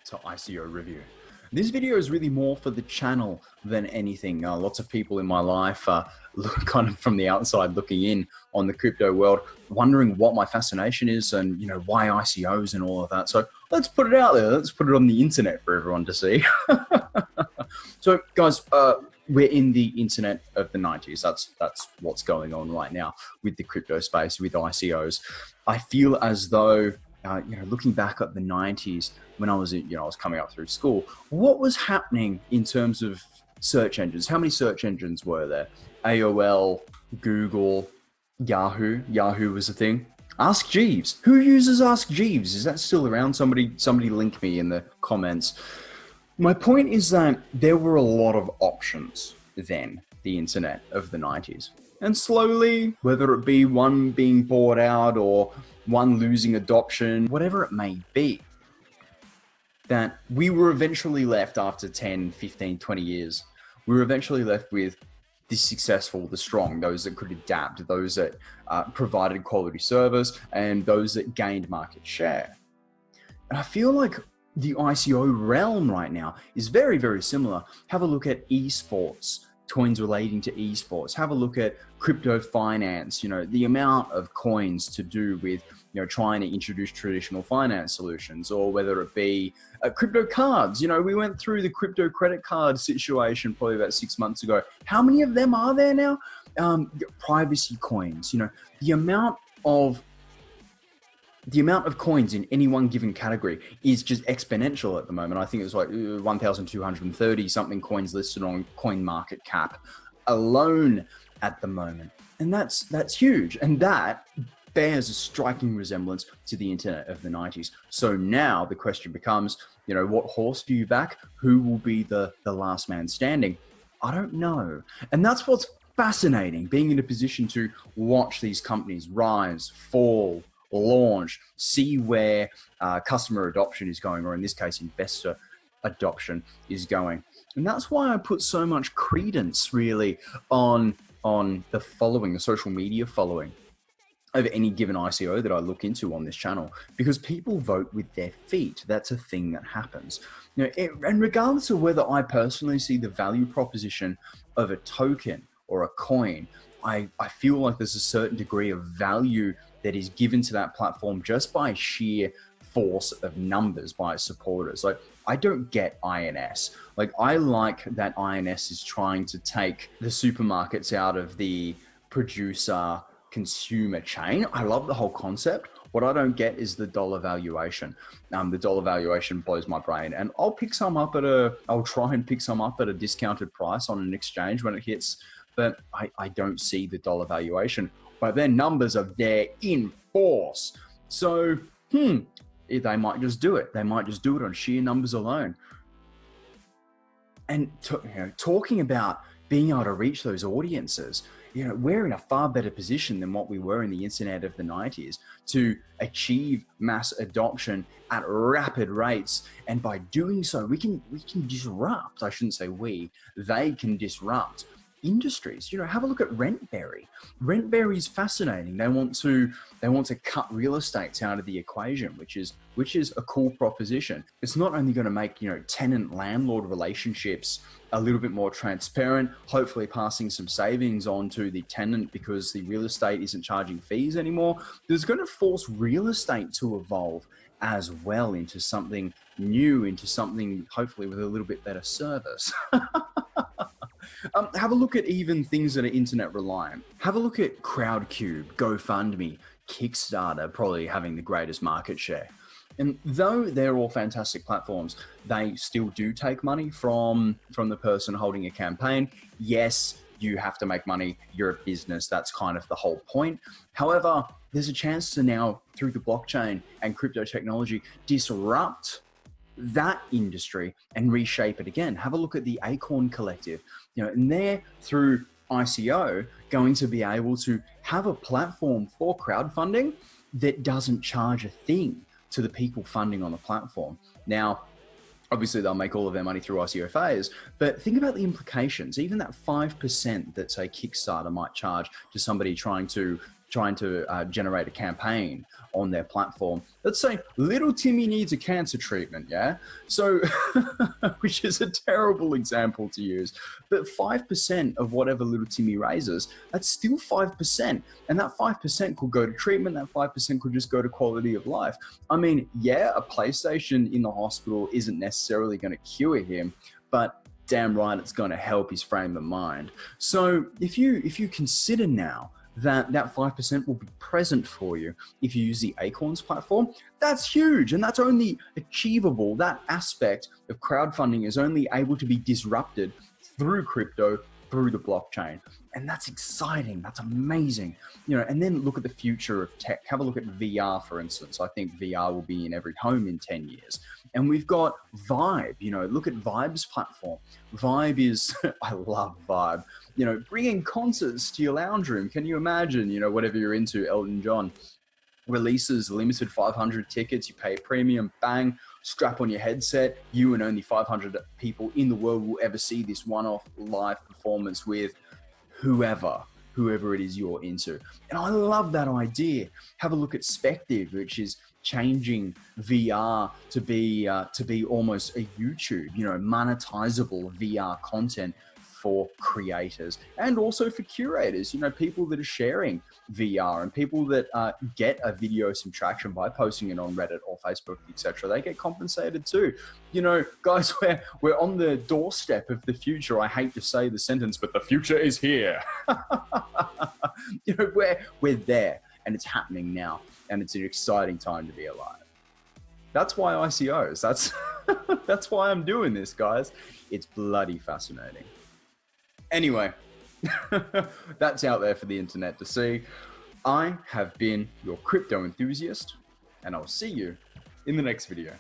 to ICO review. This video is really more for the channel than anything. Lots of people in my life look kind of from the outside looking in on the crypto world, wondering what my fascination is and, you know, why ICOs and all of that. So let's put it out there. Let's put it on the internet for everyone to see. So guys, we're in the internet of the 90s. That's what's going on right now with the crypto space, with ICOs. I feel as though, looking back at the 90s, when I was coming up through school, what was happening in terms of search engines? How many search engines were there? AOL, Google, Yahoo. Yahoo was a thing. Ask Jeeves. Who uses Ask Jeeves? Is that still around? Somebody link me in the comments. My point is that there were a lot of options then, the internet of the 90s. And slowly, whether it be one being bought out or one losing adoption, whatever it may be, that we were eventually left after 10, 15, 20 years, we were eventually left with the successful, the strong, those that could adapt, those that provided quality service, and those that gained market share. And I feel like the ICO realm right now is very, very similar. Have a look at esports, coins relating to esports. Have a look at crypto finance, the amount of coins to do with, trying to introduce traditional finance solutions, or whether it be crypto cards. We went through the crypto credit card situation probably about 6 months ago. How many of them are there now? Privacy coins, the amount of coins in any one given category is just exponential at the moment. I think it's like 1,230 something coins listed on CoinMarketCap alone at the moment. And that's huge. And that bears a striking resemblance to the internet of the 90s. So now the question becomes, what horse do you back? Who will be the last man standing? I don't know. And that's what's fascinating, being in a position to watch these companies rise, fall, launch, see where customer adoption is going, or in this case, investor adoption is going. And that's why I put so much credence really on the following, the social media following of any given ICO that I look into on this channel, because people vote with their feet. That's a thing that happens. And regardless of whether I personally see the value proposition of a token or a coin, I feel like there's a certain degree of value that is given to that platform just by sheer force of numbers by its supporters. Like, I don't get INS. Like, I like that INS is trying to take the supermarkets out of the producer consumer chain. I love the whole concept. What I don't get is the dollar valuation. The dollar valuation blows my brain, and I'll try and pick some up at a discounted price on an exchange when it hits, but I don't see the dollar valuation. But their numbers are there in force. So, they might just do it. They might just do it on sheer numbers alone. And talking about being able to reach those audiences, we're in a far better position than what we were in the internet of the 90s to achieve mass adoption at rapid rates. And by doing so, we can disrupt. I shouldn't say we. They can disrupt industries. Have a look at Rentberry. Rentberry is fascinating. They want to cut real estate out of the equation, which is a cool proposition. It's not only going to make tenant landlord relationships a little bit more transparent, hopefully passing some savings on to the tenant because the real estate isn't charging fees anymore. It's going to force real estate to evolve as well into something new, into something hopefully with a little bit better service. Have a look at even things that are internet reliant. Have a look at Crowdcube, GoFundMe, Kickstarter, probably having the greatest market share. And though they're all fantastic platforms, they still do take money from the person holding a campaign. Yes, you have to make money. You're a business. That's kind of the whole point. However, there's a chance to now, through the blockchain and crypto technology, disrupt that industry and reshape it again. Have a look at the Acorn Collective, and they're, through ICO, going to be able to have a platform for crowdfunding that doesn't charge a thing to the people funding on the platform. Now, obviously they'll make all of their money through ICO phase, but think about the implications. Even that 5% that, say, Kickstarter might charge to somebody trying to trying to generate a campaign on their platform. Let's say little Timmy needs a cancer treatment, yeah? So, which is a terrible example to use, but 5% of whatever little Timmy raises, that's still 5%. And that 5% could go to treatment, that 5% could just go to quality of life. I mean, yeah, a PlayStation in the hospital isn't necessarily going to cure him, but damn right it's going to help his frame of mind. So if you consider now that 5% will be present for you if you use the Acorns platform, that's huge, and that's only achievable. That aspect of crowdfunding is only able to be disrupted through crypto, through the blockchain. And that's exciting. That's amazing. You know, and then look at the future of tech. Have a look at VR, for instance. I think VR will be in every home in 10 years. And we've got Vibe. You know, look at Vibe's platform. Vibe is, I love Vibe. You know, bringing concerts to your lounge room. Can you imagine, you know, whatever you're into, Elton John releases limited 500 tickets, you pay a premium, bang, strap on your headset, you and only 500 people in the world will ever see this one-off live performance with whoever it is you're into. And I love that idea. Have a look at Spective, which is changing VR to be almost a YouTube, you know, monetizable VR content for creators and also for curators, you know, people that are sharing VR and people that get a video some traction by posting it on Reddit or Facebook, etc. They get compensated too. You know, guys, we're on the doorstep of the future. I hate to say the sentence, but the future is here. You know, we're there, and it's happening now, and it's an exciting time to be alive. That's why ICOs. That's why I'm doing this, guys. It's bloody fascinating. Anyway, that's out there for the internet to see. I have been your crypto enthusiast, and I'll see you in the next video.